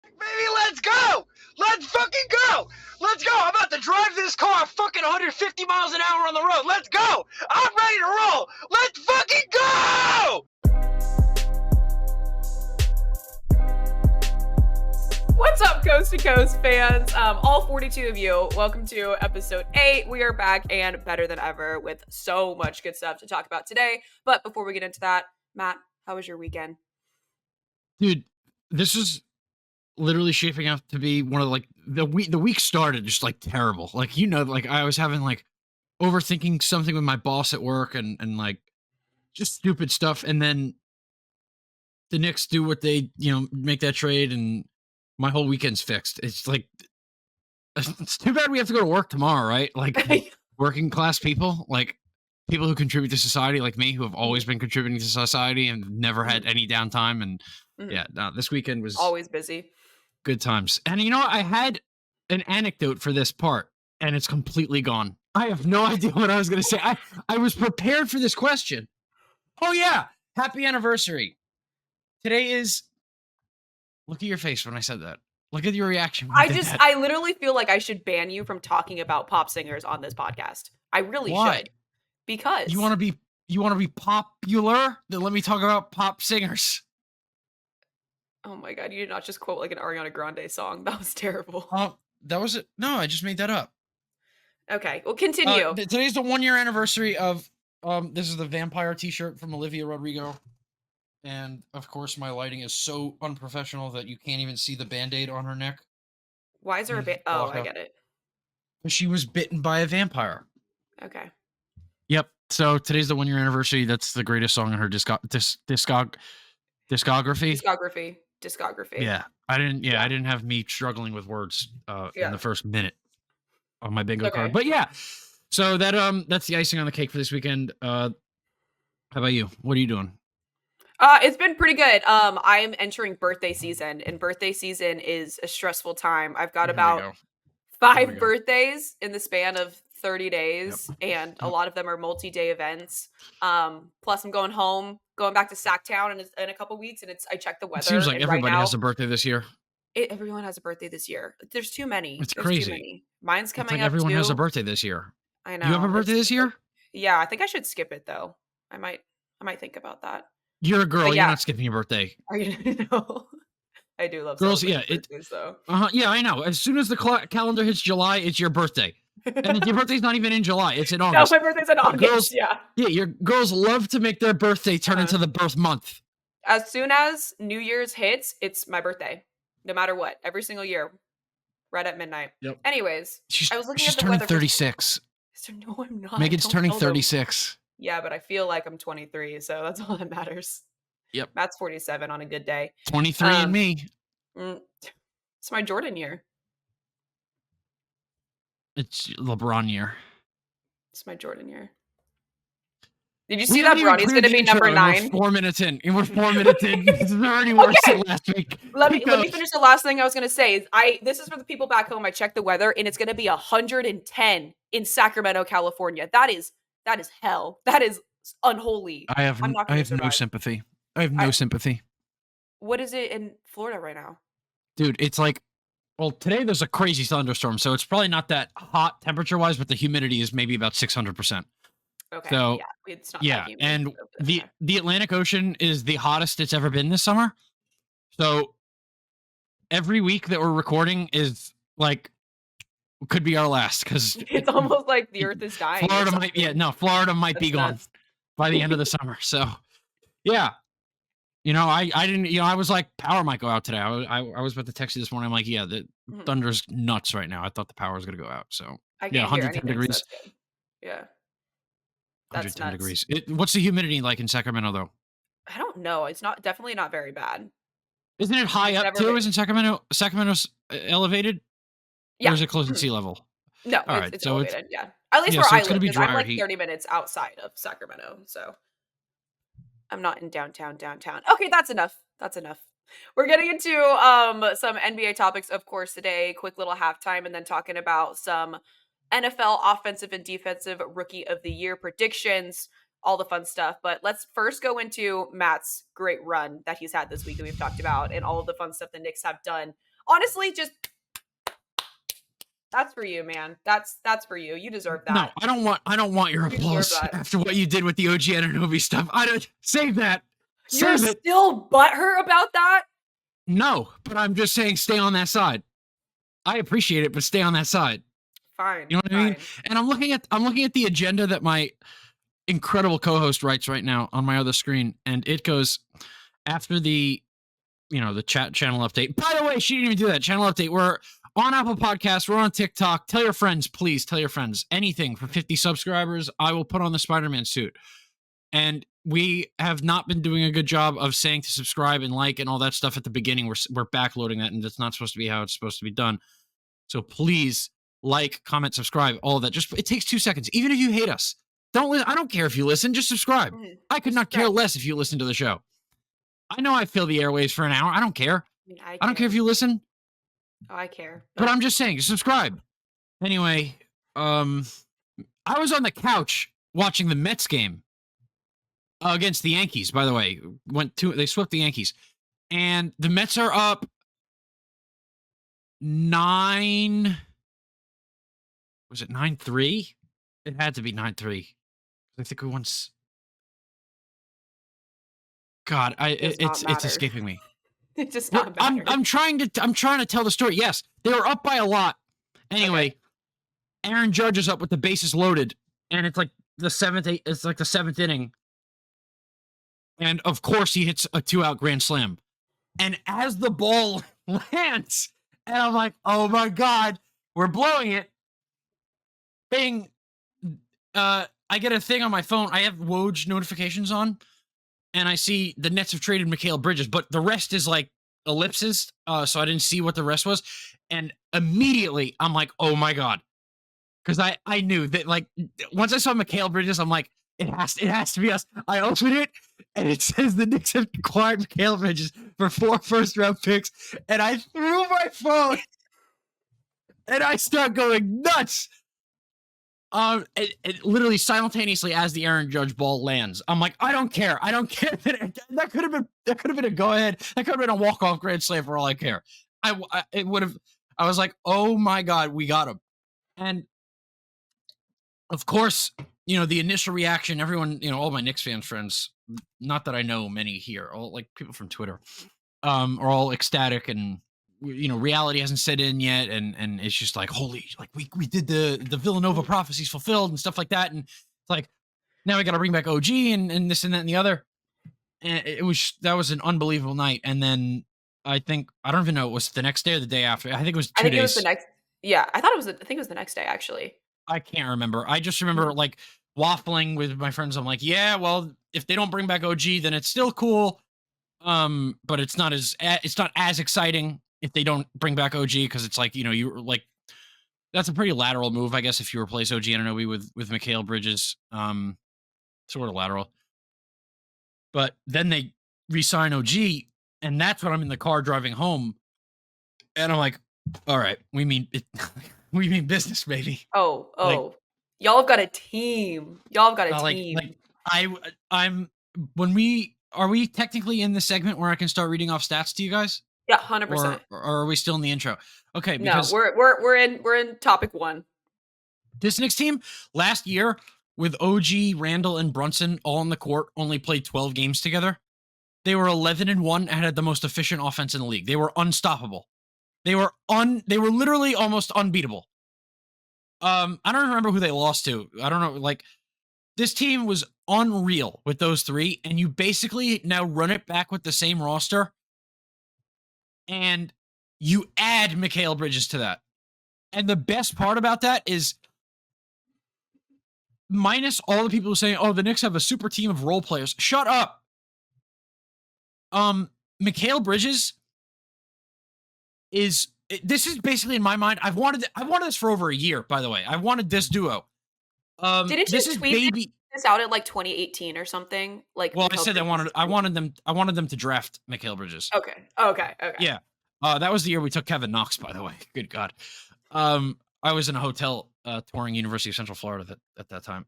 Baby, let's go! Let's fucking go! Let's go! I'm about to drive this car fucking 150 miles an hour on the road. Let's go! I'm ready to roll! Let's fucking go! What's up, Coast to Coast fans? All 42 of you, welcome to episode 8. We are back and better than ever with so much good stuff to talk about today. But before we get into that, Matt, how was your weekend? Dude, this is literally shaping up to be one of the week started just like terrible. Like, like I was having like overthinking something with my boss at work and like just stupid stuff. And then the Knicks do what they, make that trade and my whole weekend's fixed. It's like, it's too bad we have to go to work tomorrow, right? Like working class people, like people who contribute to society like me, who have always been contributing to society and never had any downtime. And this weekend was always busy. Good times. And I had an anecdote for this part and it's completely gone. I have no idea what I was going to say. I was prepared for this question. Oh yeah. Happy anniversary. Today is, look at your face when I said that. Look at your reaction. I literally feel like I should ban you from talking about pop singers on this podcast. I really should. Because you want to be popular? Then let me talk about pop singers. Oh my god, you did not just quote like an Ariana Grande song. That was terrible. That was it. No, I just made that up. Okay, well, continue. Today's the 1 year anniversary of this is the vampire t-shirt from Olivia Rodrigo. And of course my lighting is so unprofessional that you can't even see the band-aid on her neck. Why is there a oh, I get it. She was bitten by a vampire. Okay. Yep. So today's the 1 year anniversary. That's the greatest song in her discography. Yeah. I didn't have me struggling with words in the first minute of my bingo card. But yeah. So that's the icing on the cake for this weekend. How about you? What are you doing? It's been pretty good. I'm entering birthday season, and birthday season is a stressful time. I've got about 5 birthdays in the span of 30 days, and a lot of them are multi-day events. Plus I'm going back to Sacktown in a couple weeks, and I checked the weather. It seems like everybody has a birthday this year. Everyone has a birthday this year. There's too many. It's crazy. Too many. Mine's coming up everyone too. has a birthday this year. I know. You have a birthday this year? Yeah, I think I should skip it though. I might think about that. You're a girl. You're not skipping your birthday. No. I do love girls. Yeah, birthdays, so. Yeah, I know. As soon as the calendar hits July, it's your birthday. And your birthday's not even in July; it's in August. No, my birthday's in August. Girls, yeah, your girls love to make their birthday turn into the birth month. As soon as New Year's hits, it's my birthday, no matter what. Every single year, right at midnight. Yep. Anyways, I was looking she's at the turning weather. 36. No, I'm not. Megan's turning 36. Yeah, but I feel like I'm 23, so that's all that matters. Yep. Matt's 47 on a good day. 23 and me. It's my Jordan year. It's LeBron year. It's my Jordan year. Did you see that Bronny's going to be number 9? We're 4 minutes in. We're 4 minutes in. This is already worse than last week. Let me finish the last thing I was going to say. This is for the people back home. I checked the weather, and it's going to be 110 in Sacramento, California. That is hell. That is unholy. I have no sympathy. I have no sympathy. What is it in Florida right now? Dude, it's like, well, today there's a crazy thunderstorm, so it's probably not that hot temperature-wise, but the humidity is maybe about 600%. Okay. So, yeah, it's not that humid. And the Atlantic Ocean is the hottest it's ever been this summer. So every week that we're recording is like could be our last because it's almost like the Earth is dying. Florida might be gone by the end of the summer. So yeah. I didn't, I was like, power might go out today. I was about to text you this morning. I'm like, yeah, the thunder's nuts right now. I thought the power was going to go out. So, I can't 110 degrees. So yeah. That's 110 degrees. What's the humidity like in Sacramento, though? I don't know. It's definitely not very bad. Isn't it high up, too? Isn't Sacramento's elevated? Yeah. Or is it close to sea level? No, it's elevated, yeah. At least where I live, because I'm like 30 minutes outside of Sacramento, so. I'm not in downtown. Okay, that's enough. We're getting into some NBA topics, of course, today. Quick little halftime, and then talking about some NFL offensive and defensive rookie of the year predictions, all the fun stuff. But let's first go into Matt's great run that he's had this week that we've talked about, and all of the fun stuff the Knicks have done honestly, just that's for you, man. That's for you. You deserve that. No, I don't want your applause after what you did with the OG Anunoby stuff. I don't save that. You're still butthurt about that? No, but I'm just saying stay on that side. I appreciate it, but stay on that side. Fine. You know what I mean? And I'm looking at the agenda that my incredible co-host writes right now on my other screen, and it goes after the chat channel update. By the way, she didn't even do that channel update. We're on Apple Podcasts. We're on TikTok. Tell your friends, please tell your friends. Anything for 50 subscribers, I will put on the Spider-Man suit. And we have not been doing a good job of saying to subscribe and like and all that stuff at the beginning. We're backloading that, and that's not supposed to be how it's supposed to be done. So please like, comment, subscribe, all of that. Just it takes 2 seconds. Even if you hate us, I don't care if you listen. Just subscribe. I could not care less if you listen to the show. I know I fill the airwaves for an hour. I don't care. I don't care if you listen. Oh, I care. But I'm just saying, subscribe. Anyway, I was on the couch watching the Mets game against the Yankees, by the way. They swept the Yankees. And the Mets are up 9. Was it 9-3? It had to be 9-3. I think we once. God, it's escaping me. It does not matter. I'm trying to tell the story. Yes, they were up by a lot. Anyway, Aaron Judge is up with the bases loaded, and it's like the seventh inning. And of course, he hits a 2-out grand slam. And as the ball lands, and I'm like, oh my God, we're blowing it. Bing. I get a thing on my phone. I have Woj notifications on, and I see the Nets have traded Mikal Bridges, but the rest is like ellipses, so I didn't see what the rest was. And immediately, I'm like, oh my God. Because I knew that, like, once I saw Mikal Bridges, I'm like, it has to be us. I opened it, and it says the Knicks have acquired Mikal Bridges for 4 first-round picks, and I threw my phone, and I start going nuts. It literally simultaneously as the Aaron Judge ball lands, I'm like, I don't care. That could have been a go ahead. That could have been a walk off grand slam for all I care. I was like, oh my God, we got him. And of course, the initial reaction, everyone, all my Knicks fans friends, not that I know many here, all like people from Twitter, are all ecstatic, and reality hasn't set in yet, and it's just like, holy, like we did the Villanova prophecies fulfilled and stuff like that, and it's like, now we got to bring back OG and this and that and the other, and that was an unbelievable night. And then I don't even know, it was the next day or the day after. I think it was 2 days. It was the next. Yeah, I think it was the next day actually. I can't remember. I just remember like waffling with my friends. I'm like, yeah, well, if they don't bring back OG, then it's still cool, but it's not as exciting if they don't bring back OG, because it's like, you're like, that's a pretty lateral move, I guess, if you replace OG Anunoby with Mikal Bridges, sort of lateral. But then they re-sign OG, and that's when I'm in the car driving home, and I'm like, all right, we mean business, baby. Oh, like, y'all have got a team. Team. Are we technically in the segment where I can start reading off stats to you guys? Yeah, 100%. Or are we still in the intro? Okay, because no, we're in topic 1. This Knicks team last year, with OG, Randall, and Brunson all on the court, only played 12 games together. They were 11-1 and had the most efficient offense in the league. They were unstoppable. They were literally almost unbeatable. I don't remember who they lost to. I don't know. Like, this team was unreal with those 3, and you basically now run it back with the same roster, and you add Mikal Bridges to that. And the best part about that is, minus all the people who say, oh, the Knicks have a super team of role players. Shut up. Mikal Bridges this is basically, in my mind, I've wanted this for over a year, by the way. I wanted this duo. Didn't you tweet this out at like 2018 or something? Like, well, I said I wanted them to draft Mikal Bridges. Okay. Yeah. That was the year we took Kevin Knox, by the way. Good God. I was in a hotel touring University of Central Florida at that time.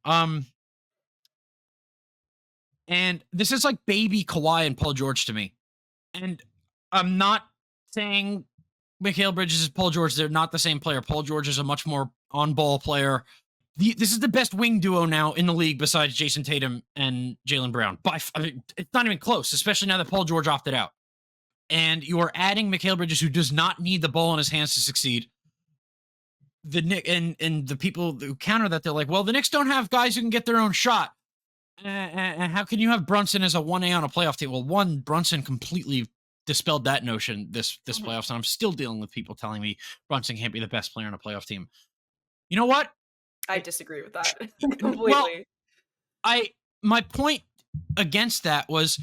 And this is like baby Kawhi and Paul George to me. And I'm not saying Mikal Bridges is Paul George. They're not the same player. Paul George is a much more on-ball player. This is the best wing duo now in the league besides Jason Tatum and Jaylen Brown. It's not even close, especially now that Paul George opted out. And you are adding Mikal Bridges, who does not need the ball in his hands to succeed. The Knicks and the people who counter that, they're like, well, the Knicks don't have guys who can get their own shot. And how can you have Brunson as a 1A on a playoff team? Well, Brunson completely dispelled that notion this playoffs, and I'm still dealing with people telling me Brunson can't be the best player on a playoff team. You know what? I disagree with that completely. Well, my point against that was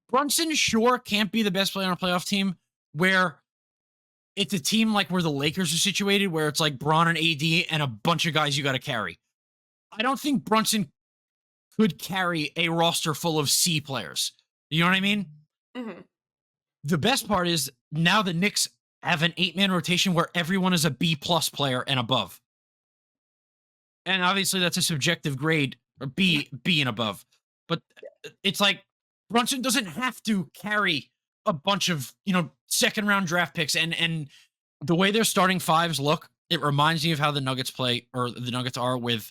Brunson sure can't be the best player on a playoff team where it's a team like where the Lakers are situated, where it's like Bron and AD and a bunch of guys you got to carry. I don't think Brunson could carry a roster full of C players. You know what I mean? Mm-hmm. The best part is now the Knicks have an 8-man rotation where everyone is a B+ player and above. And obviously that's a subjective grade, or B and above. But it's like Brunson doesn't have to carry a bunch of, second round draft picks, and the way their starting fives look, it reminds me of how the Nuggets play, or the Nuggets are, with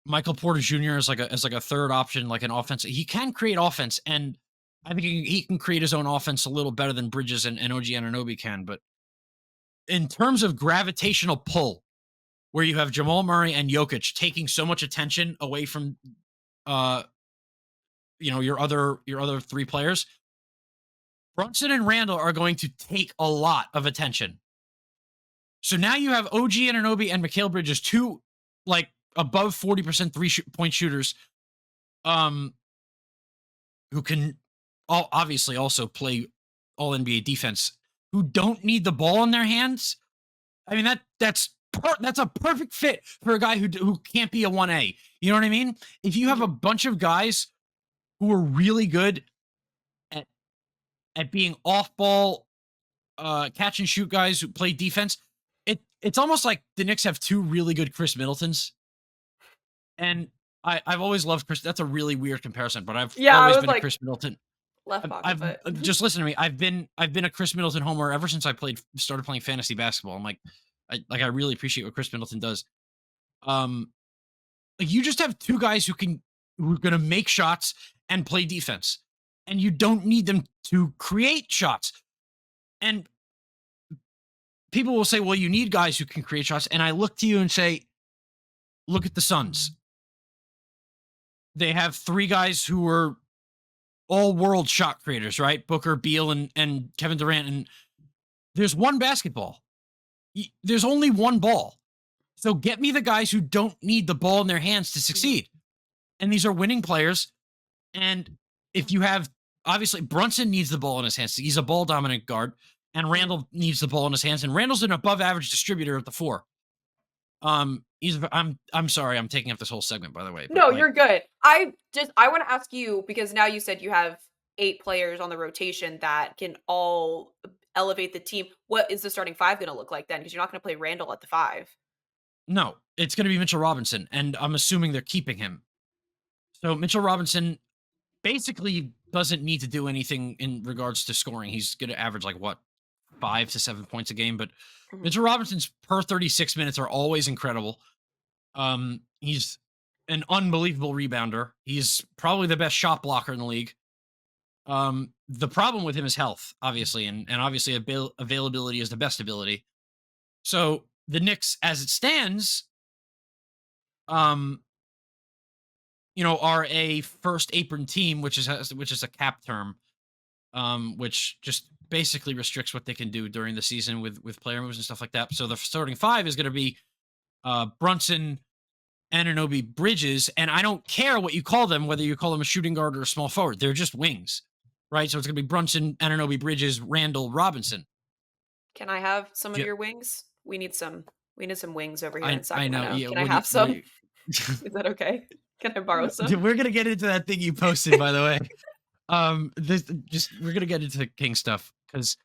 Michael Porter Jr. as like a third option, like an offense. He can create offense, and I think he can create his own offense a little better than Bridges and OG Anunoby can. But in terms of gravitational pull, where you have Jamal Murray and Jokic taking so much attention away from your other three players, Brunson and Randall are going to take a lot of attention. So now you have OG Anunoby and Mikal Bridges, two like above 40% 3-point shooters, who can obviously also play all NBA defense, who don't need the ball in their hands. I mean, that's a perfect fit for a guy who can't be a 1A. You know what I mean? If you have a bunch of guys who are really good at being off-ball, catch and shoot guys who play defense, it's almost like the Knicks have two really good Chris Middletons. And I've always loved Chris. That's a really weird comparison, but I've always been a Chris Middleton. Left pocket, but just listen to me. I've been a Chris Middleton homer ever since I started playing fantasy basketball. I'm like, I really appreciate what Chris Middleton does. Like, you just have two guys who are gonna make shots and play defense, and you don't need them to create shots. And people will say, well, you need guys who can create shots. And I look to you and say, look at the Suns. They have three guys who are all-world shot creators, right? Booker, Beal, and Kevin Durant. And there's one basketball. There's only one ball. So get me the guys who don't need the ball in their hands to succeed. And these are winning players. And if you have, obviously, Brunson needs the ball in his hands. He's a ball-dominant guard. And Randall needs the ball in his hands. And Randall's an above-average distributor at the 4. I'm sorry, I'm taking up this whole segment, by the way. No, you're good. I want to ask you, because now you said you have 8 players on the rotation that can all elevate the team. What is the starting 5 going to look like then? Because you're not going to play Randall at the 5. No, it's going to be Mitchell Robinson, and I'm assuming they're keeping him. So Mitchell Robinson basically doesn't need to do anything in regards to scoring. He's going to average 5 to 7 points a game, but Mitchell Robinson's per 36 minutes are always incredible. He's an unbelievable rebounder. He's probably the best shot blocker in the league. The problem with him is health, obviously, and obviously availability is the best ability. So the Knicks, as it stands, are a first apron team, which is a cap term, which just basically restricts what they can do during the season with player moves and stuff like that. So the starting 5 is going to be Brunson, Anunoby, Bridges, and I don't care what you call them, whether you call them a shooting guard or a small forward. They're just wings, right? So it's going to be Brunson, Anunoby, Bridges, Randall, Robinson. Can I have some of your wings? We need some wings over here in Sacramento. I know. Yeah, can I have some? Is that okay? Can I borrow some? Dude, we're gonna get into that thing you posted, by the way. We're gonna get into King stuff because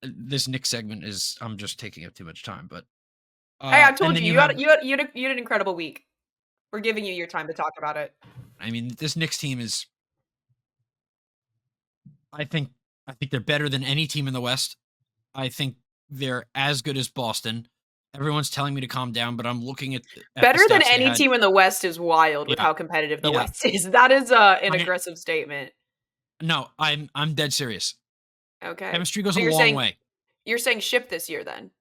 this Knicks segment is, I'm just taking up too much time. But hey, I told you you had an incredible week. We're giving you your time to talk about it. I mean, this Knicks team is, I think they're better than any team in the West. I think they're as good as Boston. Everyone's telling me to calm down, but I'm looking at better than any team in the West is wild with how competitive the West is. That is an aggressive statement. No, I'm dead serious. Okay. Chemistry goes a long way. You're saying ship this year then?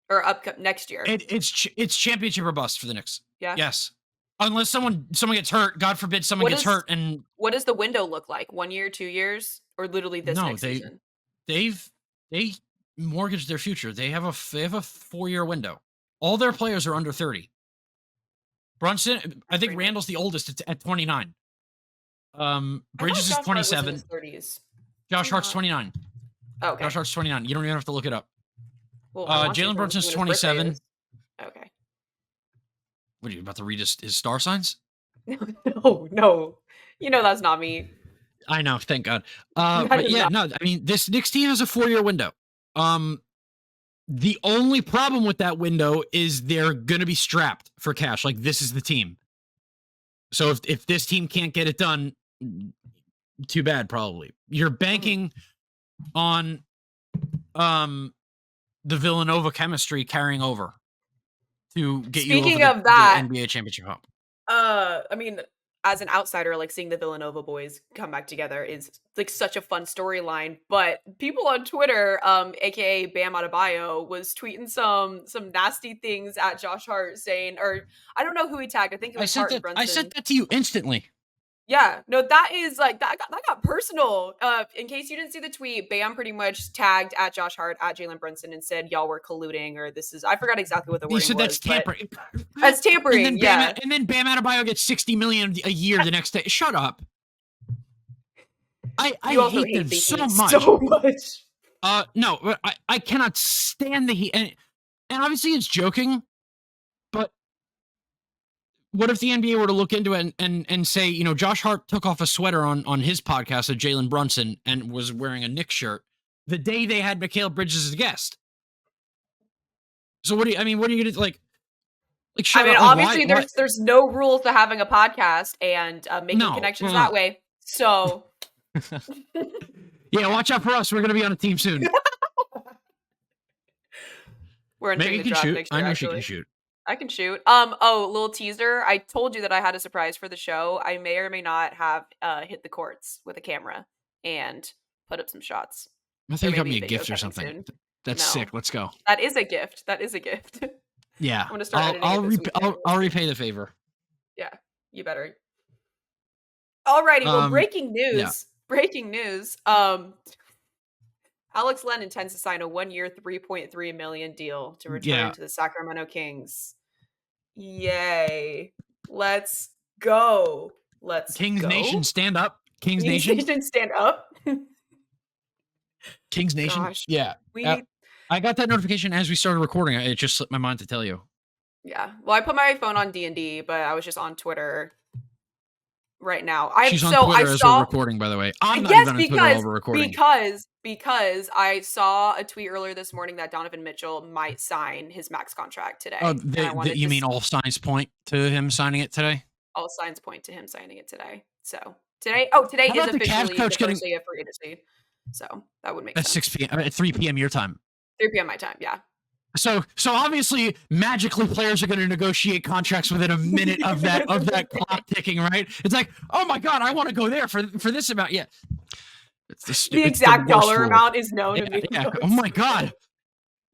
Or next year? It's championship or bust for the Knicks. Yeah. Yes. Unless someone gets hurt, God forbid someone gets hurt. And what does the window look like? 1 year, 2 years, or literally this next season? They mortgaged their future. They have a 4-year window. All their players are under 30. Brunson, I think Randall's the oldest at 29. Bridges is 27. Josh Hart's 29. Okay. Josh Hart's 29. You don't even have to look it up. Well, Jalen Brunson's 27. Okay. What are you about to read his star signs? No. You know that's not me. I know, thank God. But yeah, no, I mean, this Knicks team has a 4-year window. The only problem with that window is they're going to be strapped for cash. Like, this is the team. So if this team can't get it done, too bad, probably. You're banking on the Villanova chemistry carrying over to get you over the NBA championship hump. I mean, as an outsider, like seeing the Villanova boys come back together is like such a fun storyline. But people on Twitter, aka Bam Adebayo, was tweeting some nasty things at Josh Hart, saying, or I don't know who he tagged. I think it was Hart and Brunson. I sent that to you instantly. Yeah, no, that is like that got personal. In case you didn't see the tweet, Bam pretty much tagged at Josh Hart at Jalen Brunson and said y'all were colluding, or this is, I forgot exactly what the wording was. He said that's tampering. That's tampering. And then and then Bam Adebayo gets $60 million a year the next day. Shut up. I hate them so much. So much. No, I cannot stand the Heat, and obviously it's joking, but what if the NBA were to look into it and say, you know, Josh Hart took off a sweater on his podcast of Jalen Brunson and was wearing a Knicks shirt the day they had Mikal Bridges as a guest? So what are you going to like? I mean, obviously there's no rules to having a podcast and making connections that way. So yeah, watch out for us. We're going to be on a team soon. We're entering the draft next year. I know she can shoot. I can shoot. Little teaser. I told you that I had a surprise for the show. I may or may not have hit the courts with a camera and put up some shots. I think you got me a gift or something. Soon. That's sick. Let's go. That is a gift. Yeah. I'm gonna start. I'll repay the favor. Yeah, you better. Alrighty. Well, breaking news. Yeah. Breaking news. Alex Len intends to sign a 1-year, $3.3 million deal to return to the Sacramento Kings. Yay. Let's go. Kings Nation, stand up. Kings Nation, stand up. Kings Nation? Gosh. Yeah. I got that notification as we started recording. It just slipped my mind to tell you. Yeah. Well, I put my phone on D&D, but I was just on Twitter right now. She's on Twitter as we're recording, by the way. I'm not even on Twitter while we're recording. Because I saw a tweet earlier this morning that Donovan Mitchell might sign his max contract today. Oh, you mean all signs point to him signing it today? All signs point to him signing it today. So today is officially the first day of free agency. So that would make sense. At 6 p.m. At 3 p.m. your time. 3 p.m. my time, yeah. So obviously, magically, players are going to negotiate contracts within a minute of that clock ticking, right? It's like, oh my God, I want to go there for this amount. Yeah, the exact dollar amount is known. Yeah. Oh my God,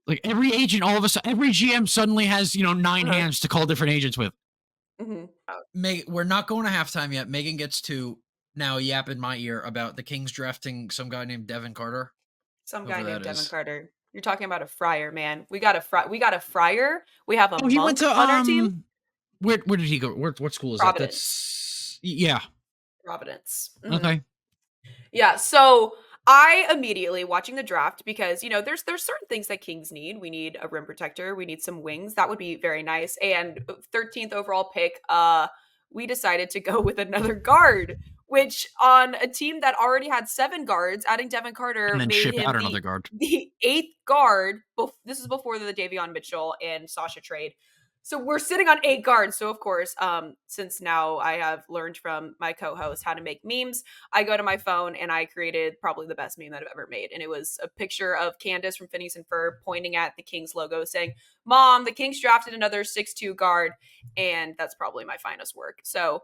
like every agent, all of a sudden, every GM suddenly has 9 hands to call different agents with. Mm-hmm. We're not going to halftime yet. Megan gets to now yap in my ear about the Kings drafting some guy named Devin Carter. Some guy named Devin Carter. You're talking about a Friar, man. We got a Friar. We have a he went to on our team. Where did he go? What school is Providence. That? Providence. Mm-hmm. Okay. Yeah. So I immediately watching the draft because there's certain things that Kings need. We need a rim protector. We need some wings. That would be very nice. And 13th overall pick, we decided to go with another guard. Which on a team that already had 7 guards, adding Devin Carter and then made ship him out another guard. The 8th guard. This is before the Davion Mitchell and Sasha trade. So we're sitting on 8 guards. So of course, since now I have learned from my co-host how to make memes, I go to my phone and I created probably the best meme that I've ever made. And it was a picture of Candace from Phineas and Ferb pointing at the Kings logo saying, "Mom, the Kings drafted another 6'2" guard." And that's probably my finest work. So,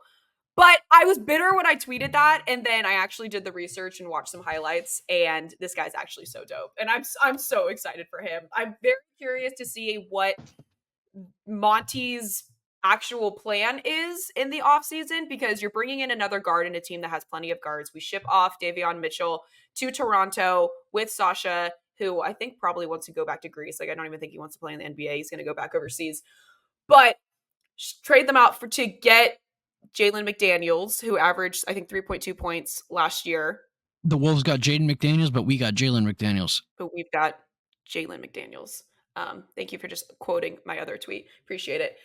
but I was bitter when I tweeted that, and then I actually did the research and watched some highlights, and this guy's actually so dope. And I'm so excited for him. I'm very curious to see what Monty's actual plan is in the offseason, because you're bringing in another guard in a team that has plenty of guards. We ship off Davion Mitchell to Toronto with Sasha, who I think probably wants to go back to Greece. Like, I don't even think he wants to play in the NBA. He's going to go back overseas. But trade them out to get Jalen McDaniels, who averaged, I think, 3.2 points last year. The Wolves got Jaden McDaniels, but we got Jalen McDaniels. But we've got Jalen McDaniels. Thank you for just quoting my other tweet. Appreciate it.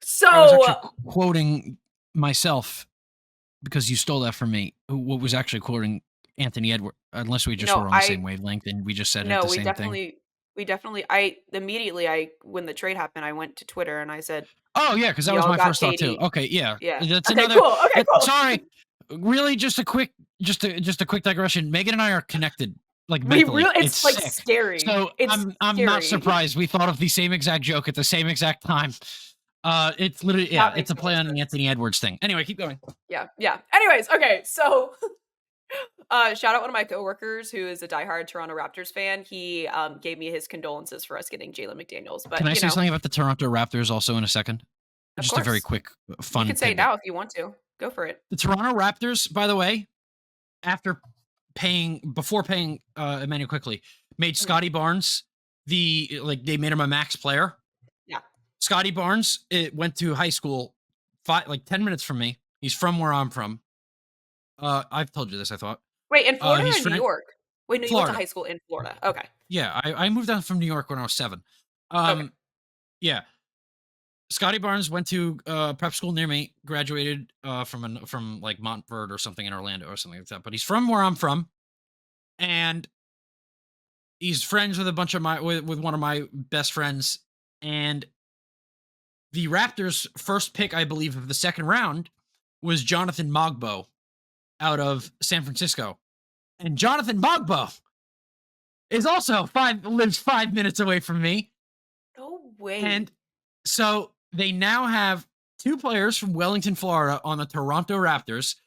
So I was actually quoting myself because you stole that from me. Who was actually quoting Anthony Edwards, unless we just were on the same wavelength and we just said the same thing. We definitely, when the trade happened, I went to Twitter and I said, "Oh yeah," because that was my first thought too. Okay, yeah. That's okay, another. Cool. Okay, cool. Sorry, really, just a quick digression. Meghan and I are connected. Like mentally, it's like sick. Scary. So I'm not surprised. We thought of the same exact joke at the same exact time. It's literally it's a play on the Anthony Edwards thing. Anyway, keep going. Yeah. Anyways, okay, so shout out one of my coworkers who is a diehard Toronto Raptors fan. He gave me his condolences for us getting Jalen McDaniels. But can I say something about the Toronto Raptors also in a second? Just a very quick, fun. You can say it now if you want to. Go for it. The Toronto Raptors, by the way, before paying Emmanuel Quickly, made Scotty Barnes they made him a max player. Yeah. Scotty Barnes went to high school 10 minutes from me. He's from where I'm from. I've told you this, I thought. Wait, in Florida or New York? Wait, no, you went to Florida. high school in Florida. Okay. Yeah, I moved down from New York when I was 7. Okay. Yeah. Scotty Barnes went to prep school near me, graduated from like Montford or something in Orlando or something like that. But he's from where I'm from, and he's friends with with one of my best friends. And the Raptors' first pick, I believe, of the second round was Jonathan Mogbo out of San Francisco. And Jonathan Mogbo is also lives 5 minutes away from me. No way. And so they now have 2 players from Wellington, Florida on the Toronto Raptors.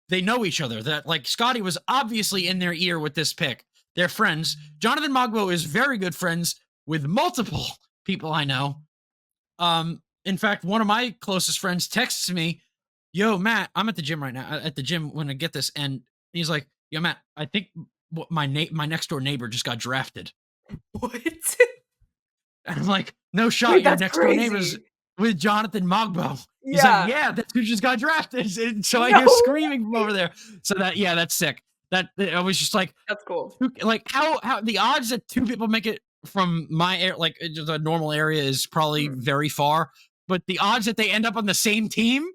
They know each other. That Scotty was obviously in their ear with this pick. They're friends. Jonathan Mogbo is very good friends with multiple people I know. In fact, one of my closest friends texts me, "Yo, Matt, I'm at the gym right now. At the gym when I get this," and he's like, "Yo, Matt, I think my next door neighbor just got drafted." What? And I'm like, "No shot. Wait, your next door neighbor's with Jonathan Mogbo." He's like, "Yeah, that's who just got drafted." And so I hear screaming from over there. So that's sick. That I was just like, that's cool. Like how the odds that 2 people make it from my area, like the normal area, is probably very far, but the odds that they end up on the same team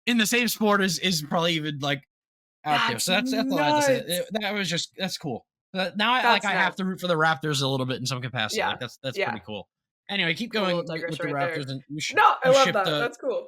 in the same sport is probably even like out there. So that's all I have to say. That was just that's cool. Now I have to root for the Raptors a little bit in some capacity. Yeah. Like that's pretty cool. Anyway, keep going with the Raptors. There. And I love that. That's cool.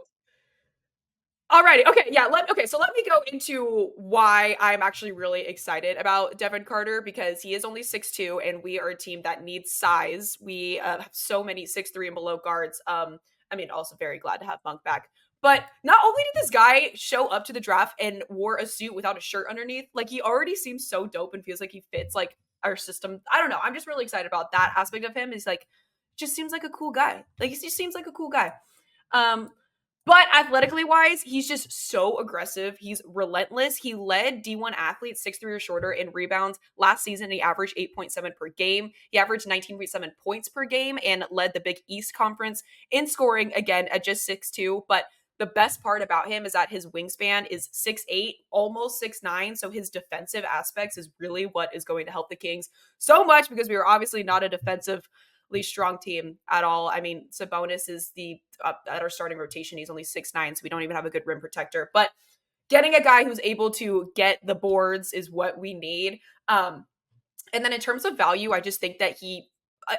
Alrighty. Okay. Yeah. So let me go into why I'm actually really excited about Devin Carter, because he is only 6'2", and we are a team that needs size. We have so many 6'3" and below guards. Also very glad to have Monk back. But not only did this guy show up to the draft and wore a suit without a shirt underneath, like he already seems so dope and feels like he fits like our system. I don't know. I'm just really excited about that aspect of him. He's like, just seems like a cool guy. Like he just seems like a cool guy. But athletically wise, he's just so aggressive. He's relentless. He led D1 athletes 6'3" or shorter in rebounds. Last season, he averaged 8.7 per game. He averaged 19.7 points per game and led the Big East Conference in scoring, again, at just 6'2". But the best part about him is that his wingspan is 6'8", almost 6'9". So his defensive aspects is really what is going to help the Kings so much, because we are obviously not a defensively strong team at all. I mean, Sabonis is at our starting rotation. He's only 6'9", so we don't even have a good rim protector. But getting a guy who's able to get the boards is what we need. And then in terms of value, I just think that he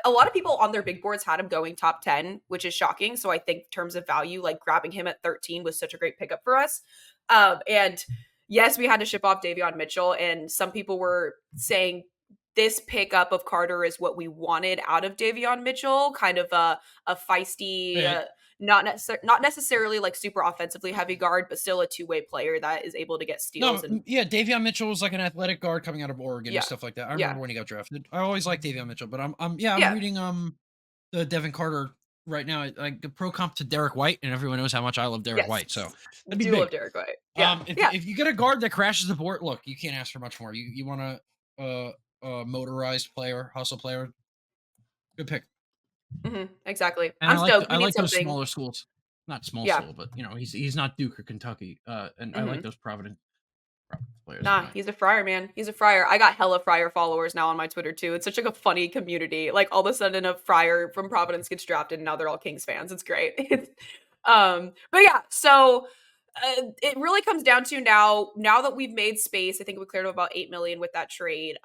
a lot of people on their big boards had him going top 10, which is shocking. So I think in terms of value, like grabbing him at 13 was such a great pickup for us. And yes, we had to ship off Davion Mitchell, and some people were saying this pickup of Carter is what we wanted out of Davion Mitchell, kind of a feisty, not necessarily like super offensively heavy guard, but still a two-way player that is able to get steals. Davion Mitchell was like an athletic guard coming out of Oregon and stuff like that. I remember when he got drafted. I always liked Davion Mitchell, but I'm reading the Devin Carter right now, like the pro comp to Derek White, and everyone knows how much I love Derek White. So I do love Derek White. If you get a guard that crashes the board, look, you can't ask for much more. You want a motorized player, hustle player, good pick. Exactly. And I like those smaller schools, not small school, but he's not Duke or Kentucky. And I like those Providence players. Nah, he's a Friar, man. He's a Friar. I got hella Friar followers now on my Twitter too. It's such like a funny community. Like all of a sudden a Friar from Providence gets drafted and now they're all Kings fans. It's great. But yeah, so it really comes down to now that we've made space. I think we cleared up about $8 million with that trade.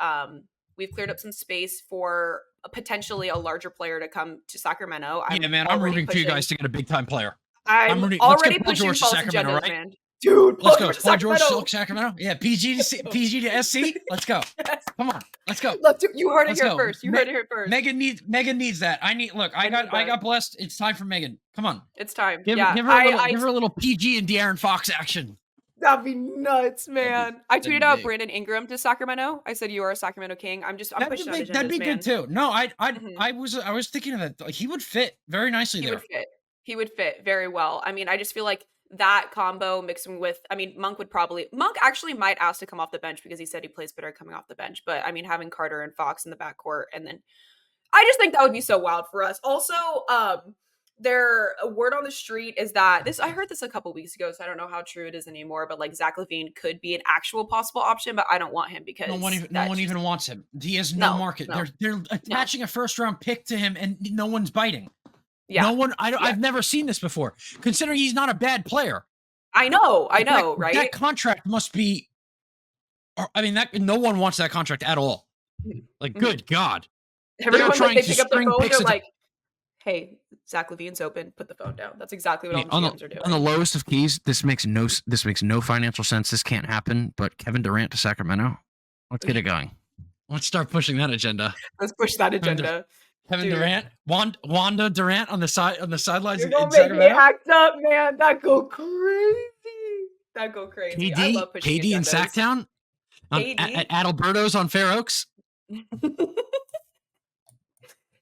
We've cleared up some space for potentially a larger player to come to Sacramento. I'm rooting for you guys to get a big time player. I'm already pushing false agendas, right? Man. Dude, let's go. Paul George to Sacramento. Yeah, PG to SC. Let's go. Come on, let's go. You heard it here first. Heard it here first. Meghan needs that. I got blessed. It's time for Meghan. Come on. It's time. Give her a little PG and De'Aaron Fox action. That'd be nuts, man. I tweeted out Brandon Ingram to Sacramento. I said, "You are a Sacramento King." I'm pushing agendas, that'd be good too. No, I was thinking of that. Like, he would fit very nicely there. He would fit very well. I mean, I just feel like that combo mixing with, Monk actually might ask to come off the bench because he said he plays better coming off the bench. But I mean, having Carter and Fox in the backcourt, and then I just think that would be so wild for us. Also, a word on the street is that I heard this a couple weeks ago, so I don't know how true it is anymore, but like Zach LaVine could be an actual possible option, but I don't want him because no one even wants him. He has no market. They're attaching a first round pick to him and no one's biting. Yeah. No one. I've never seen this before. Considering he's not a bad player. I know, right? That contract must be. No one wants that contract at all. Like, good God. Everyone they pick up the phone. They're like, "Hey, Zach LaVine's open. Put the phone down." That's exactly what all the GMs are doing. On the lowest of keys, this makes no financial sense. This can't happen. But Kevin Durant to Sacramento. Let's get it going. Let's start pushing that agenda. Let's push that agenda. Kevin Durant, Wanda Durant on the sidelines. You're gonna make me act up, man. That go crazy. I love pushing KD in Sacktown. At Adalberto's on Fair Oaks.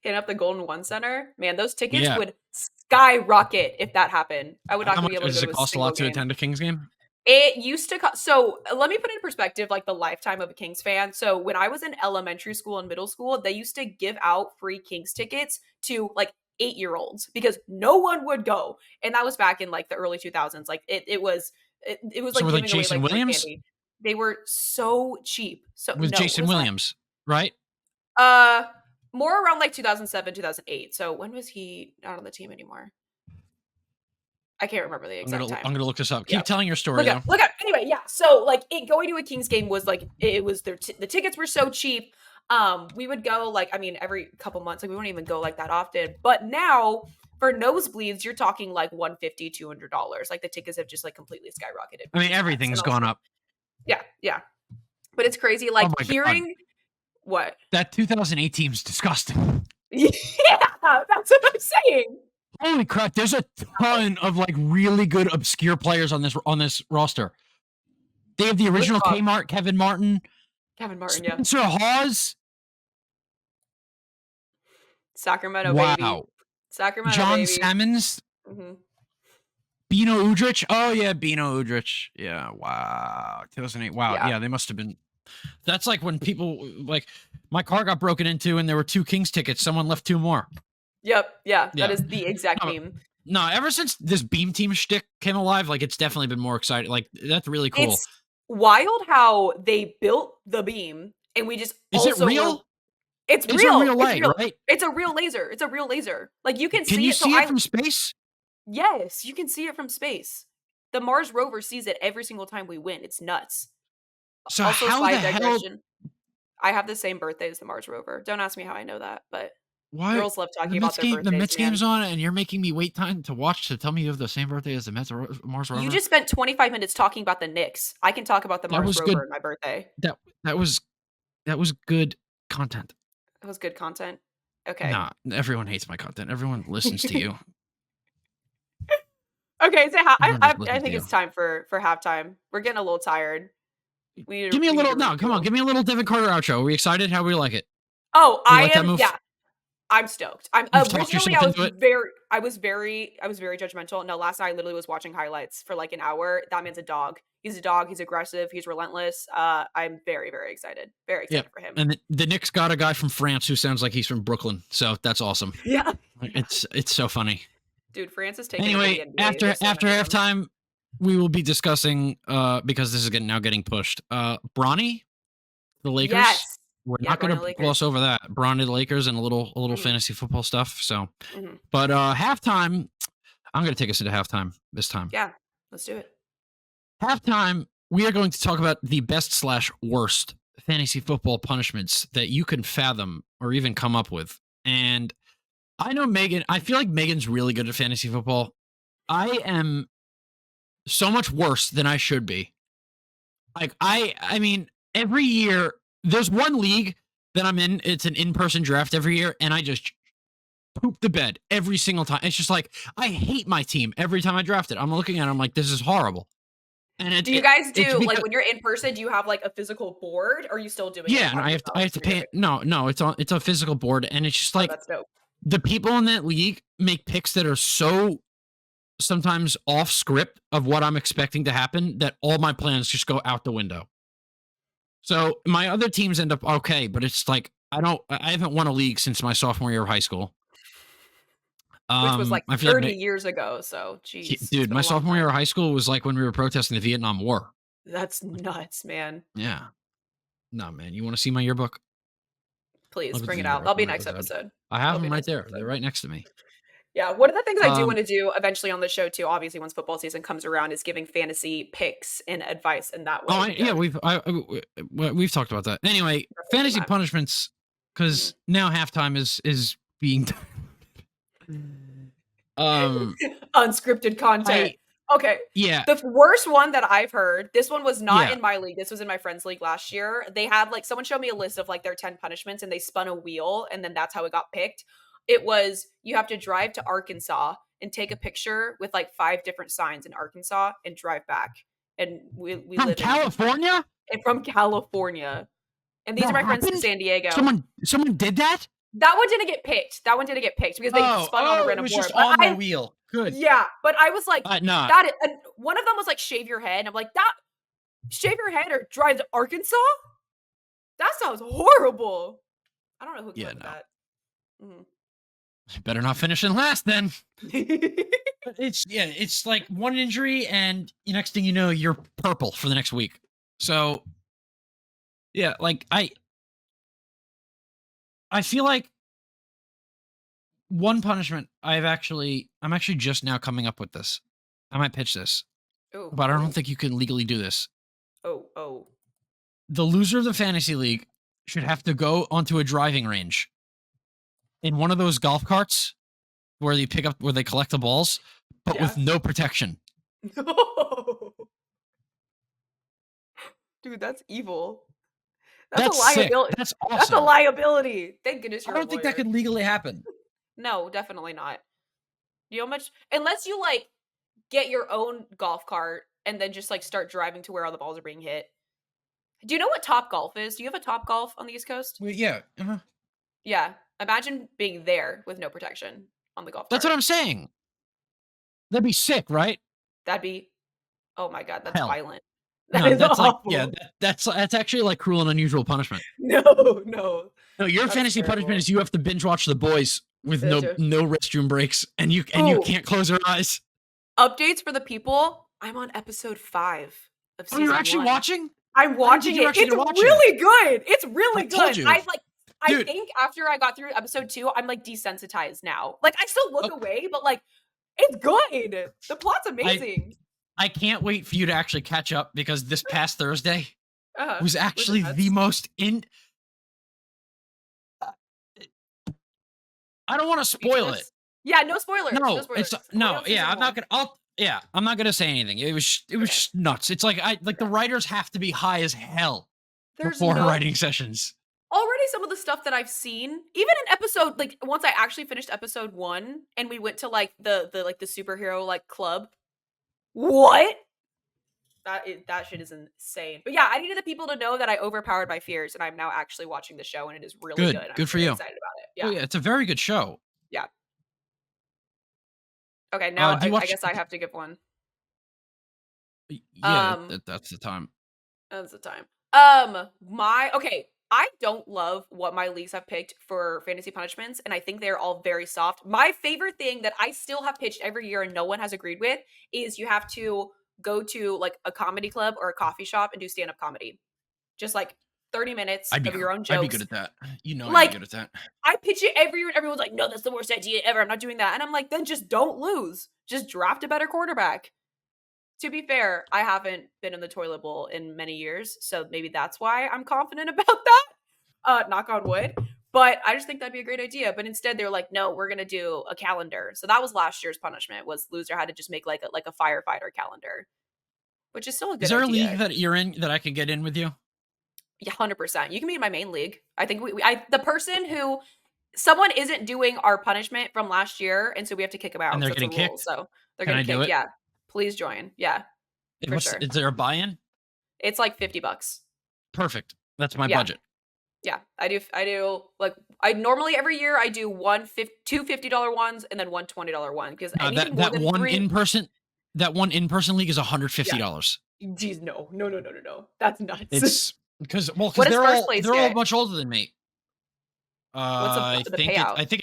Hitting up the Golden One Center, man. Those tickets would skyrocket if that happened. I would not be able to go to a single game. Does it cost a lot to attend a Kings game? It used to cost. So let me put it in perspective, like the lifetime of a Kings fan. So when I was in elementary school and middle school, they used to give out free Kings tickets to like 8-year-olds because no one would go. And that was back in like the early 2000s. Like it was like giving like Jason away, like, Williams. Candy. They were so cheap. So with Jason Williams, right? More around like 2007, 2008. So when was he not on the team anymore? I can't remember the exact time. I'm gonna look this up. Keep telling your story. Look up. Anyway, yeah. So like going to a Kings game was like the tickets were so cheap. We would go like every couple months. Like we wouldn't even go like that often. But now for nosebleeds, you're talking like $150, $200. Like the tickets have just like completely skyrocketed. Everything's gone up. Yeah. But it's crazy. Like hearing God. What? That 2008 team's disgusting. Yeah, that's what I'm saying. Holy crap! There's a ton of like really good obscure players on this roster. They have the original Kmart, Kevin Martin, Spencer Hawes, Sacramento, baby. Sacramento, John baby. Salmons, Bino Udrich. Oh yeah, Bino Udrich. Yeah, wow. 2008. Wow. Yeah, they must have been. That's like when people like my car got broken into and there were 2 Kings tickets. Someone left 2 more. Yep. Yeah. That is the exact meme. No, ever since this Beam Team shtick came alive, like it's definitely been more exciting. Like that's really cool. It's wild how they built the beam and we just Is it real? It's real. A real leg, right? It's a real laser. It's a real laser. Like you can see it. Can you see it from space? Yes, you can see it from space. The Mars rover sees it every single time we win. It's nuts. So also, how the hell? I have the same birthday as the Mars rover. Don't ask me how I know that, but Why? Girls love talking about their birthdays. The Mets game's on, and you're making me wait time to watch to tell me you have the same birthday as the Mets or Mars Rover. You just spent 25 minutes talking about the Knicks. I can talk about the Mars Rover and my birthday. That was good content. That was good content. Okay. Nah, everyone hates my content. Everyone listens to you. Okay, so I think it's time for halftime. We're getting a little tired. Give me a little Devin Carter outro. Are we excited? How we like it? Oh, I am. Yeah, I'm stoked. Originally I was very judgmental. No, last night I literally was watching highlights for like an hour. That man's a dog. He's a dog. He's aggressive. He's relentless. I'm very, very excited. Very excited for him. And the Knicks got a guy from France who sounds like he's from Brooklyn. So that's awesome. Yeah. It's so funny. Dude, France is taking. Anyway, after halftime, we will be discussing because this is getting pushed. Bronny, the Lakers. Yes. We're not going to gloss over that. Bronny, the Lakers, and a little fantasy football stuff. So, but halftime, I'm going to take us into halftime this time. Yeah, let's do it. Halftime, we are going to talk about the best/worst fantasy football punishments that you can fathom or even come up with. And I know Meghan. I feel like Meghan's really good at fantasy football. I am so much worse than I should be. Like I mean, every year there's one league that I'm in. It's an in-person draft every year, and I just poop the bed every single time. It's just like I hate my team every time I draft it. I'm looking at it, I'm like, this is horrible. And do you guys do like when you're in person? Do you have like a physical board, or are you still doing? Yeah, and I have to pay. No, it's a physical board, and it's just like that's dope. The people in that league make picks that are so sometimes off script of what I'm expecting to happen that all my plans just go out the window. So my other teams end up okay, but it's like I haven't won a league since my sophomore year of high school. Which was like 30 years ago. So, geez. Dude, my sophomore year of high school was like when we were protesting the Vietnam War. That's nuts, man. Yeah. No, man. You want to see my yearbook? Please bring it out. That'll be next episode. I have them right there. They're right next to me. Yeah. One of the things I do want to do eventually on the show too, obviously once football season comes around, is giving fantasy picks and advice in that way. We've talked about that. Anyway, fantasy punishments, because now halftime is being unscripted content. Okay. Yeah. The worst one that I've heard, this one was not in my league. This was in my friend's league last year. They had like someone showed me a list of like their 10 punishments and they spun a wheel and then that's how it got picked. It was you have to drive to Arkansas and take a picture with like 5 different signs in Arkansas and drive back. And we from live California? From California. And these are my friends in San Diego. Someone did that? That one didn't get picked. Because they spun on a random board. It was just on the wheel. Good. Yeah, but I was like, no. One of them was like, shave your head. And I'm like, shave your head or drive to Arkansas? That sounds horrible. I don't know who came up with that. Mm-hmm. Better not finish in last then. But it's like one injury and next thing you know, you're purple for the next week. So, yeah, like I feel like one punishment I'm actually just now coming up with this. I might pitch this. But I don't think you can legally do this. Oh. The loser of the fantasy league should have to go onto a driving range in one of those golf carts where they collect the balls, but with no protection. No. Dude, that's evil. That's a liability. Sick. That's awesome. That's a liability. Thank goodness you're I don't think that could legally happen. No, definitely not. You know how much? Unless you like get your own golf cart and then just like start driving to where all the balls are being hit. Do you know what Top Golf is? Do you have a Top Golf on the East Coast? Yeah. Uh-huh. Yeah. Imagine being there with no protection on the golf cart. That's what I'm saying. That'd be sick, right? That'd be. Oh my God, that's violent. That's awful. That's actually like cruel and unusual punishment. No. Your fantasy punishment is you have to binge watch The Boys with no restroom breaks, and you can't close your eyes. Updates for the people. I'm on episode 5 of season 1. You're actually watching? I'm watching it. It's really good. It's really good. I think after I got through episode 2, I'm like desensitized now. Like I still look away, but like it's good. The plot's amazing. I can't wait for you to actually catch up because this past Thursday was actually the most I don't want to spoil it. Yeah, no spoilers. No, no spoilers. it's no. Yeah, I'm not gonna. I'm not gonna say anything. It was just nuts. It's like the writers have to be high as hell before writing sessions. Already some of the stuff that I've seen, even in episode, like once I actually finished episode 1 and we went to like the superhero like club. What? That shit is insane. But yeah, I needed the people to know that I overpowered my fears and I'm now actually watching the show and it is really good. Good for you. Excited about it. Yeah. Oh yeah, it's a very good show. Yeah. Okay, now I guess I have to give one. Yeah, that's the time. That's the time. Okay, I don't love what my leagues have picked for fantasy punishments, and I think they're all very soft. My favorite thing that I still have pitched every year and no one has agreed with is you have to go to like a comedy club or a coffee shop and do stand-up comedy. Just like 30 minutes of your own jokes. I'd be good at that. You know, I'd be good at that. I pitch it every year and everyone's like, no, that's the worst idea ever. I'm not doing that. And I'm like, then just don't lose. Just draft a better quarterback. To be fair, I haven't been in the toilet bowl in many years, so maybe that's why I'm confident about that. Knock on wood. But I just think that'd be a great idea. But instead, they're like, no, we're gonna do a calendar. So that was last year's punishment. Was loser had to just make like a firefighter calendar, which is still a good idea. Is there a league that you're in that I could get in with you? Yeah, 100%. You can be in my main league. I think the person who someone isn't doing our punishment from last year, and so we have to kick them out. And they're getting kicked. So they're getting kicked. Yeah. Please join. Yeah. For sure. Is there a buy-in? It's like $50. Perfect. That's my budget. Yeah. I do like I normally every year I do two $50 ones and then one $20 one because that one in-person league is $150. Jeez, no. That's nuts. It's because they're all much older than me. What's the payout? I think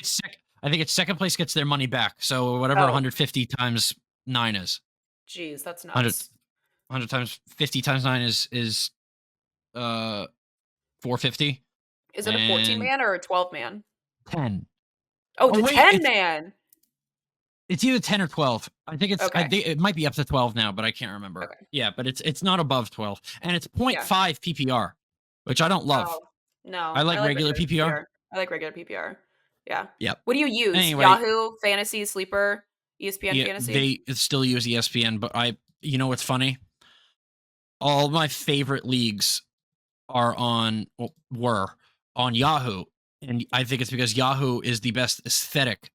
it's second place gets their money back. So whatever 150 times 9 is. Jeez, that's nuts. 100 times 50 times 9 is 450. Is it a 14-man or a 12-man? 10. Oh, 10-man. It's either 10 or 12. I think it's I think it might be up to 12 now, but I can't remember. Okay. Yeah, but it's not above 12. And it's 0.5 PPR, which I don't love. Oh, no. I like regular PPR. I like regular PPR. Yeah. Yep. What do you use? Anyway, Yahoo, Fantasy, Sleeper, ESPN Fantasy? They still use ESPN, but you know what's funny? All my favorite leagues were on Yahoo, and I think it's because Yahoo is the best aesthetic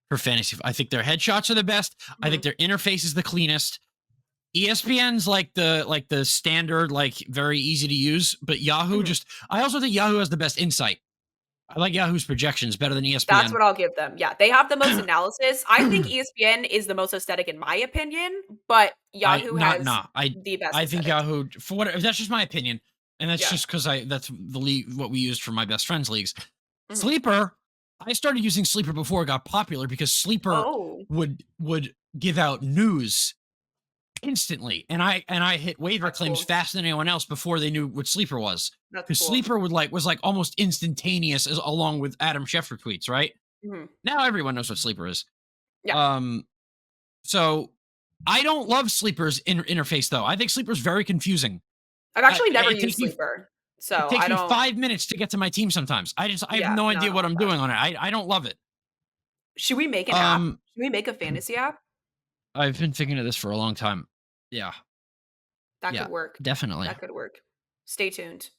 for fantasy. I think their headshots are the best. Mm-hmm. I think their interface is the cleanest. ESPN's like the standard, like very easy to use, but Yahoo I also think Yahoo has the best insight. I like Yahoo's projections better than ESPN. That's what I'll give them. Yeah, they have the most analysis. I think ESPN is the most aesthetic in my opinion, but Yahoo has the best. I think Yahoo, that's just my opinion, and that's just because that's the league what we used for my best friends leagues. Mm-hmm. Sleeper, I started using Sleeper before it got popular because Sleeper would give out news instantly, and I hit waiver claims faster than anyone else before they knew what Sleeper was. Because Sleeper was like almost instantaneous along with Adam Schefter tweets, right? Mm-hmm. Now everyone knows what Sleeper is. Yeah. So I don't love Sleeper's interface though. I think Sleeper's very confusing. I've actually never used Sleeper. So it takes me 5 minutes to get to my team sometimes. I have no idea what I'm doing on it. I don't love it. Should we make an app? Should we make a fantasy app? I've been thinking of this for a long time. Yeah. That could work. Definitely. That could work. Stay tuned.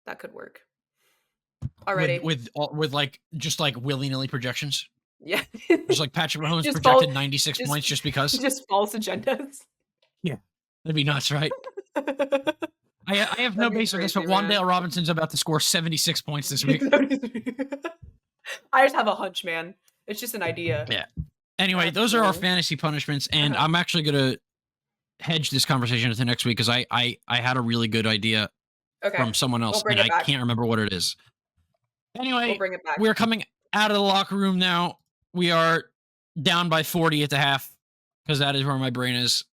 That could work. Alrighty. With like just like willy-nilly projections. Yeah. Just like Patrick Mahomes projected 96 points just because. Just false agendas. Yeah. That'd be nuts, right? I have no base on this, but Wan'Dale Robinson's about to score 76 points this week. I just have a hunch, man. It's just an idea. Yeah. Anyway, those are our fantasy punishments, and I'm actually going to hedge this conversation into next week because I had a really good idea from someone else, and I can't remember what it is. Anyway, we'll bring it back. We're coming out of the locker room now. We are down by 40 at the half because that is where my brain is.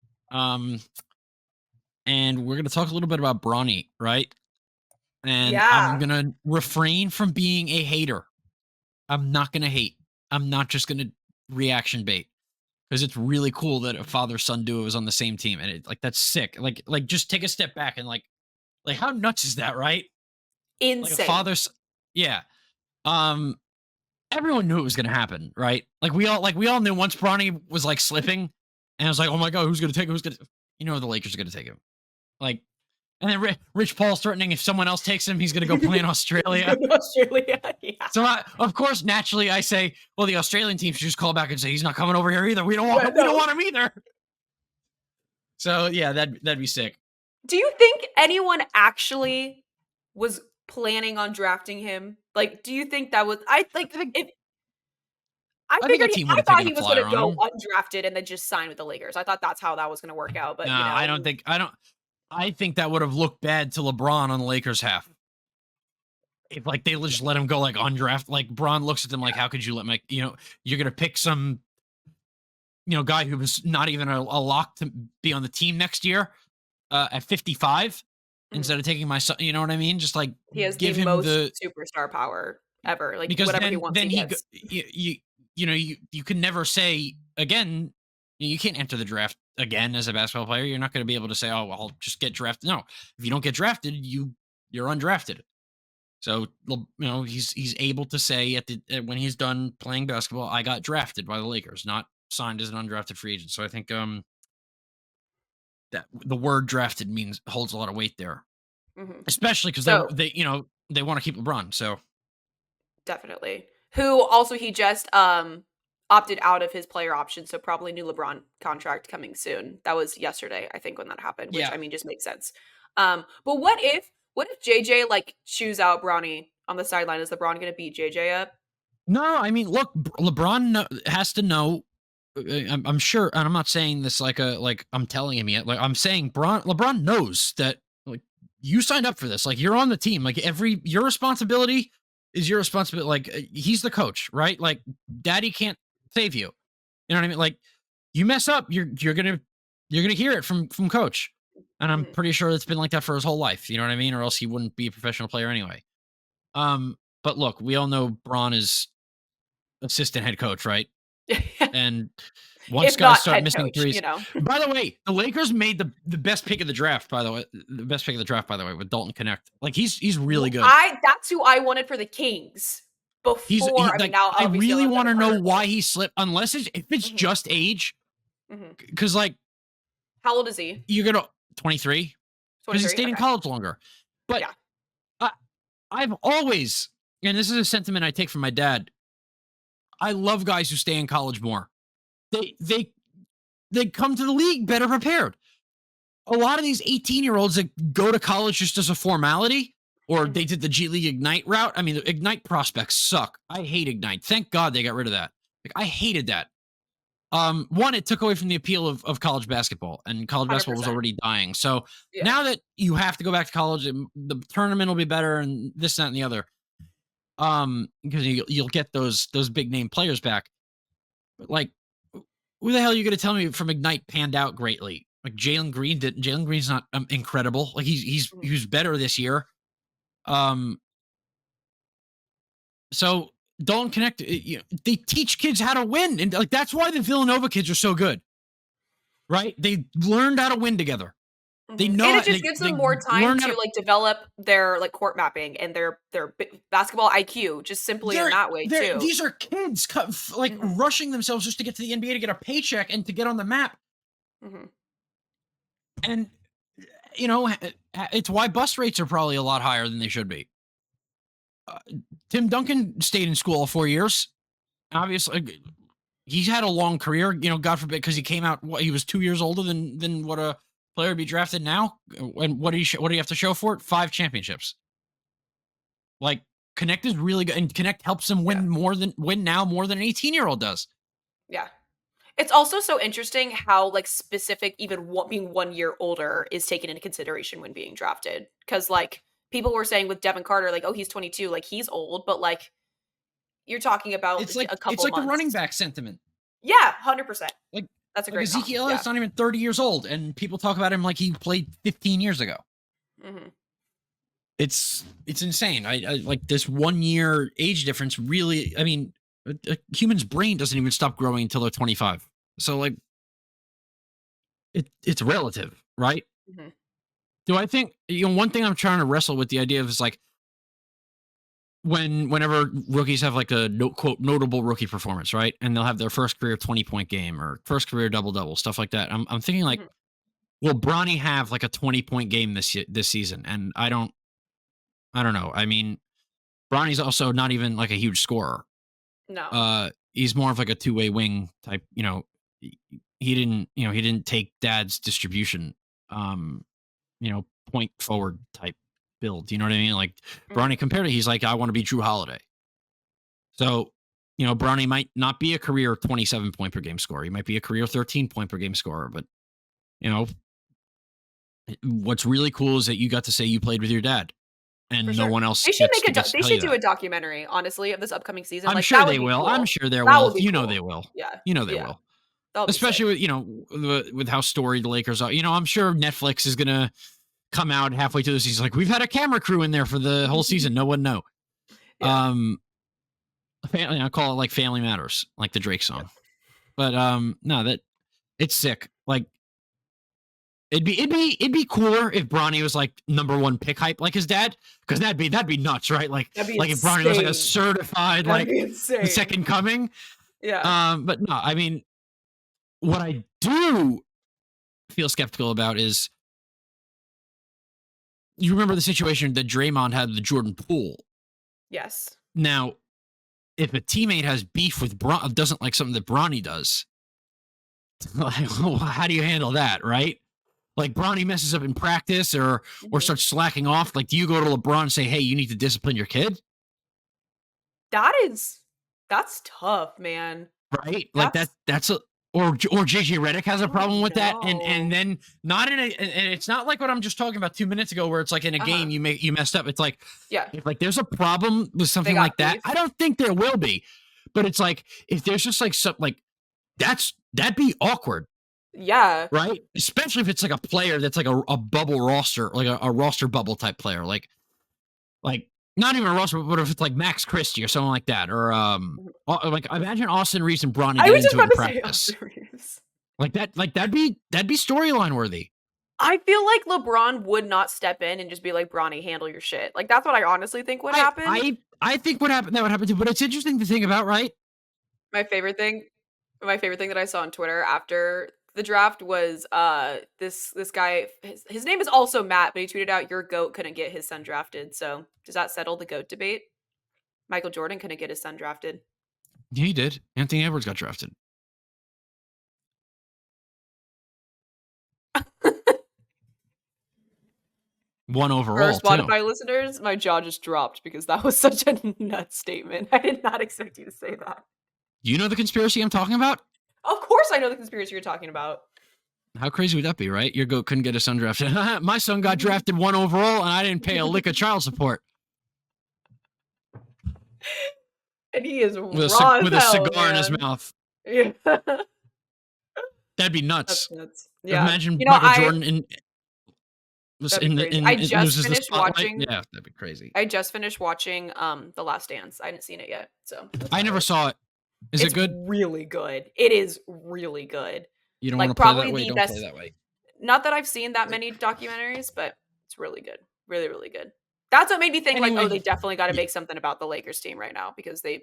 And we're going to talk a little bit about Bronny, right? And I'm going to refrain from being a hater. I'm not going to hate. I'm not just going to reaction bait because it's really cool that a father-son duo is on the same team. And that's sick. Like just take a step back and like how nuts is that, right? Insane. Like a father's, yeah. everyone knew it was going to happen, right? Like we all knew once Bronny was like slipping, and I was like, oh my god, who's going to take him? The Lakers are going to take him. Like, and then Rich Paul's threatening if someone else takes him, he's going to go play in Australia. Yeah. So of course, naturally, I say, well, the Australian team should just call back and say he's not coming over here either. We don't want him either. So yeah, that'd be sick. Do you think anyone actually was planning on drafting him? Like, do you think that was? I thought he was going to go undrafted and then just sign with the Lakers. I thought that's how that was going to work out. But I think that would have looked bad to LeBron on the Lakers half. If like they just let him go like undrafted, like Bron looks at them like, how could you let my, you're going to pick some, guy who was not even a lock to be on the team next year at 55 instead of taking my son, you know what I mean? Just like he has give him most superstar power ever. Like because whatever he wants, then you can never say again, you can't enter the draft again as a basketball player. You're not going to be able to say, oh, well, I'll just get drafted. No, if you don't get drafted, you're undrafted. So, he's able to say when he's done playing basketball, I got drafted by the Lakers, not signed as an undrafted free agent. So I think that the word drafted holds a lot of weight there, especially because they want to keep LeBron. So definitely, who also he just opted out of his player option, so probably new LeBron contract coming soon. That was yesterday, I think, when that happened, which just makes sense. But what if JJ like chews out Bronny on the sideline? Is LeBron going to beat JJ up? No, I mean, look, LeBron has to know. I'm sure, and I'm not saying this like I'm telling him yet. Like I'm saying, LeBron knows that like you signed up for this. Like you're on the team. Like your responsibility is your responsibility. Like he's the coach, right? Like daddy can't save you. You know what I mean? Like you mess up, you're gonna hear it from coach. And I'm pretty sure it's been like that for his whole life. You know what I mean? Or else he wouldn't be a professional player anyway. But look, we all know Bron is assistant head coach, right? And once guys start missing threes. By the way, the Lakers made the best pick of the draft, by the way. The best pick of the draft, by the way, with Dalton Connect. Like he's really good. That's who I wanted for the Kings. Before I really want to know why he slipped, unless if it's just age. Because like, how old is he? You're gonna 23 because he stayed in college longer. But I've always, and this is a sentiment I take from my dad, I love guys who stay in college more. They come to the league better prepared. A lot of these 18-year-olds that go to college just as a formality, or they did the G League Ignite route. I mean, the Ignite prospects suck. I hate Ignite. Thank God they got rid of that. Like I hated that. One, it took away from the appeal of college basketball, and college 100%. Basketball was already dying. So now that you have to go back to college, the tournament will be better, and this, that, and the other. Because you'll get those big name players back. But like, who the hell are you going to tell me from Ignite panned out greatly? Like Jalen Green did. Jalen Green's not incredible. Like he was better this year. So. Don't connect. They teach kids how to win, and like that's why the Villanova kids are so good, right? They learned how to win together. They know, and it just gives them more time to like develop their like court mapping and their basketball IQ, just simply in that way too. These are kids like rushing themselves just to get to the NBA to get a paycheck and to get on the map. And it's why bus rates are probably a lot higher than they should be. Tim Duncan stayed in school all 4 years. Obviously, he's had a long career. God forbid, because he came out. He was 2 years older than what a player would be drafted now. And what do you have to show for it? 5 championships. Like Connect is really good, and Connect helps him win more than an 18-year-old does. Yeah, it's also so interesting how like specific even being 1 year older is taken into consideration when being drafted, because like. People were saying with Devin Carter, like, oh, he's 22, like he's old, but like you're talking about a couple months. It's like the running back sentiment. Yeah, 100%. Like that's a great. Ezekiel is not even 30 years old, and people talk about him like he played 15 years ago. It's insane. I like this 1 year age difference. Really, I mean, a human's brain doesn't even stop growing until they're 25. So like, it's relative, right? Do I think, one thing I'm trying to wrestle with the idea of is like, whenever rookies have like a quote notable rookie performance, right? And they'll have their first career 20-point game or first career double stuff like that. I'm thinking like, will Bronny have like a 20-point game this season? And I don't know. I mean, Bronny's also not even like a huge scorer. No. He's more of like a two-way wing type, he didn't take dad's distribution, point forward type build. You know what I mean? Like Bronny compared to, he's like, I want to be Drew Holiday. So, Bronny might not be a career 27 point per game scorer. He might be a career 13 point per game scorer, but what's really cool is that you got to say you played with your dad. And no one else. They should they should do a documentary, honestly, of this upcoming season. I'm sure they will. Cool. I'm sure they will. They will. Yeah. They will. Especially with with how storied the Lakers are. I'm sure Netflix is gonna come out halfway through the season like, we've had a camera crew in there for the whole season. No one know. Yeah. I call it like Family Matters, like the Drake song. Yeah. But no, that it's sick. Like it'd be cooler if Bronny was like number 1 pick hype like his dad, because that'd be nuts, right? Like if Bronny was like a certified second coming. Yeah. But no, I mean, what I do feel skeptical about is, you remember the situation that Draymond had with the Jordan Poole. Yes. Now, if a teammate has beef with doesn't like something that Bronny does, like, how do you handle that, right? Like Bronny messes up in practice or starts slacking off. Like, do you go to LeBron and say, hey, you need to discipline your kid? That's tough, man. Right? Like that's or JJ Redick has a problem with that. And then not in and it's not like what I'm just talking about 2 minutes ago, where it's like in a game you messed up. It's like, if like there's a problem with something like that, I don't think there will be. But it's like, if there's just like something like that'd be awkward. Yeah. Right? Especially if it's like a player that's like a bubble roster, like a roster bubble type player. Like not even a roster, but if it's like Max Christie or someone like that. Or like imagine Austin Reeves and Bronny get into it in practice. Like that'd be storyline worthy. I feel like LeBron would not step in and just be like, Bronny, handle your shit. Like that's what I honestly think would happen. I think that would happen too, but it's interesting to think about, right? My favorite thing that I saw on Twitter after the draft was this guy, his name is also Matt, but he tweeted out, your GOAT couldn't get his son drafted. So does that settle the GOAT debate? Michael Jordan couldn't get his son drafted. Yeah, he did. Anthony Edwards got drafted. One overall. For Spotify listeners, my jaw just dropped because that was such a nut statement. I did not expect you to say that. You know the conspiracy I'm talking about? Of course I know the conspiracy you're talking about. How crazy would that be, right? Your GOAT couldn't get his son drafted. My son got drafted 1 overall, and I didn't pay a lick of child support. And he is with a cigar in his mouth. Yeah. That'd be nuts. That's nuts. Yeah. Imagine Michael Jordan I just finished watching. Yeah, that'd be crazy. I just finished watching The Last Dance. I hadn't seen it yet, so I never saw it. Is it good? Really good. It is really good. You don't want to play that way. Don't play that way. Not that I've seen that many documentaries, but it's really good. Really, really good. That's what made me think they definitely got to make something about the Lakers team right now, because they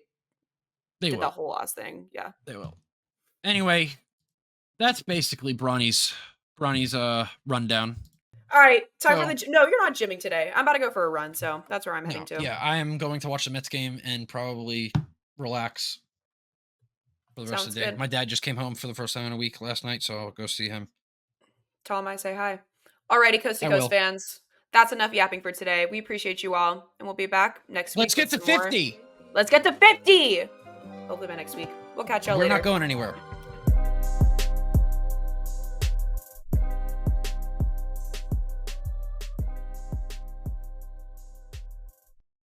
did the whole ass thing. Yeah, they will. Anyway, that's basically Bronny's rundown. All right, time for no, you're not gymming today. I'm about to go for a run, so that's where I'm heading to. Yeah, I am going to watch the Mets game and probably relax for the rest of the day. Good. My dad just came home for the first time in a week last night, so I'll go see him. Tell him I say hi. Alrighty, Coast to Coast fans. That's enough yapping for today. We appreciate you all, and we'll be back next week. Let's get to 50. Let's get to 50. Hopefully by next week. We'll catch y'all later. We're not going anywhere.